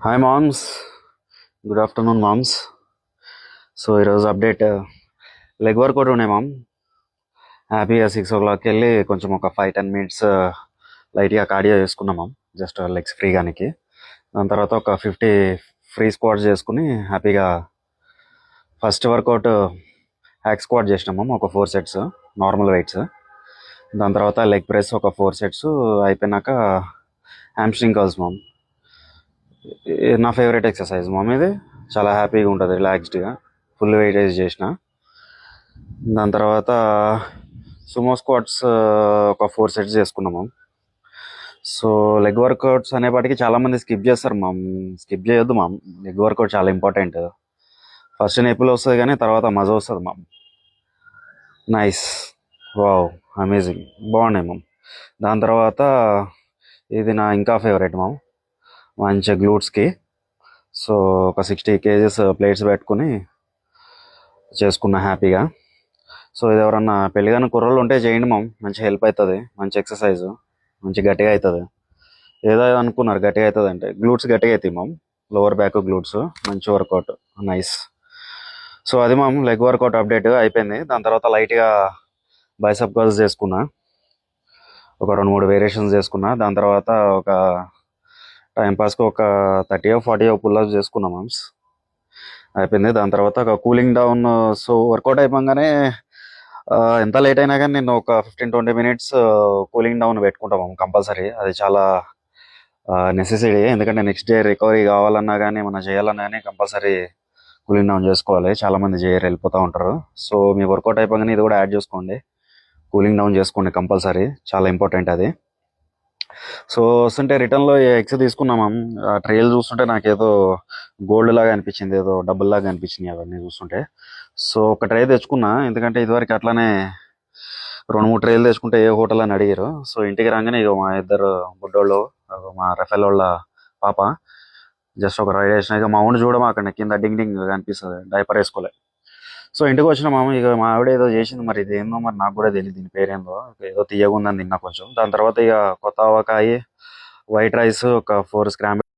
Hi moms, good afternoon moms. So ఈరోజు update leg workout ఉన్నాయి mom. హ్యాపీగా 6 o'clock వెళ్ళి కొంచెం ఒక 5-10 minutes లైట్గా కార్డియో చేసుకున్నాం మామ్, జస్ట్ లెగ్స్ ఫ్రీగానికి. దాని తర్వాత ఒక 50 ఫ్రీ స్క్వాట్స్ చేసుకుని హ్యాపీగా ఫస్ట్ వర్కౌట్ హ్యాక్ స్క్వాట్ చేసినాం మామ్, ఒక 4 sets నార్మల్ వెయిట్స్. దాని తర్వాత లెగ్ ప్రెస్ ఒక 4 sets అయిపోయినాక హ్యామ్స్ట్రింగ్ కర్ల్స్ మామ్. నా ఫేవరెట్ ఎక్సర్సైజ్ మామ్, ఇది చాలా హ్యాపీగా ఉంటుంది, రిలాక్స్డ్గా. ఫుల్ వెయిటేజ్ చేసిన. దాని తర్వాత సుమో స్క్వాట్స్ ఒక 4 sets చేసుకున్నాం మామ్. సో లెగ్ వర్కౌట్స్ అనేపాటికి చాలామంది స్కిప్ చేస్తారు మామ్. స్కిప్ చేయొద్దు మామ్, లెగ్ వర్కౌట్ చాలా ఇంపార్టెంట్. ఫస్ట్ నొప్పులు వస్తుంది కానీ తర్వాత మజా వస్తుంది మామ్. నైస్, వావ్, అమేజింగ్, బాగున్నాయి మామ్. దాని తర్వాత ఇది నా ఇంకా ఫేవరెట్ మామ్, మంచిగా గ్లూట్స్కి. సో ఒక 60 kgs ప్లేట్స్ పెట్టుకుని చేసుకున్నా హ్యాపీగా. సో ఇది ఎవరన్నా పెళ్ళిగాని కుర్రోళ్ళు ఉంటే చేయండి మామ్, మంచి హెల్ప్ అవుతుంది, మంచి ఎక్సర్సైజ్, మంచి గట్టిగా అవుతుంది. ఏదో అనుకున్నారు గట్టిగా అవుతుంది అంటే, గ్లూట్స్ గట్టిగా అవుతాయి మామ్, లోవర్ బ్యాక్ గ్లూట్స్, మంచి వర్కౌట్, నైస్. సో అది మామ్ లెగ్ వర్కౌట్ అప్డేట్ అయిపోయింది. దాని తర్వాత లైట్గా బైసెప్ కర్ల్స్ చేసుకున్నా, ఒక 2-3 వేరియేషన్స్ చేసుకున్నా. దాని తర్వాత ఒక టైంపాస్కి ఒక 30-40 పుల్అప్స్ చేసుకున్నా మామ్స్, అయిపోయింది. దాని తర్వాత ఒక కూలింగ్ డౌన్. సో వర్కౌట్ అయిపోగానే ఎంత లేట్ అయినా కానీ నేను ఒక 15-20 minutes కూలింగ్ డౌన్ పెట్టుకుంటాం కంపల్సరీ. అది చాలా నెసెసరీ, ఎందుకంటే నెక్స్ట్ డే రికవరీ కావాలన్నా కానీ ఏమన్నా చేయాలన్నా కానీ కంపల్సరీ కూలింగ్ డౌన్ చేసుకోవాలి. చాలామంది చేయరు, వెళ్ళిపోతూ ఉంటారు. సో మీ వర్కౌట్ అయిపోగానే ఇది కూడా యాడ్ చేసుకోండి, కూలింగ్ డౌన్ చేసుకోండి కంపల్సరీ, చాలా ఇంపార్టెంట్ అది. సో వస్తుంటే రిటర్న్లో ఎగ్స్ తీసుకున్నాం. ఆ ట్రేలు చూస్తుంటే నాకేదో గోల్డ్ లాగా అనిపించింది, ఏదో డబ్బుల్ లాగా అనిపించింది అవన్నీ చూస్తుంటే. సో ఒక ట్రే తెచ్చుకున్నా, ఎందుకంటే ఇదివరకు అట్లానే 2-3 ట్రేలు తెచ్చుకుంటే ఏ హోటల్ అని అడిగారు. సో ఇంటికి రాగానే ఇక మా ఇద్దరు బుడ్డోళ్ళు, మా రఫెల్ వాళ్ళ పాప జస్ట్ ఒక రైడ్ వేసిన. ఇక మా ఊడిని చూడమా, అక్కడ కింద డింగ్ డింగ్ కనిపిస్తుంది, డైపర్ వేసుకోలే. సో ఇంటికి వచ్చిన మామ, ఇక మా ఆవిడ ఏదో చేసింది, మరి ఇది ఏందో మరి నాకు కూడా తెలియదు, దీని పేరేందో, ఏదో తీయగుందని తిన్నా కొంచెం. దాని తర్వాత ఇక కొత్త ఆవకాయ, వైట్ రైస్, ఒక 4 స్క్రాంబ్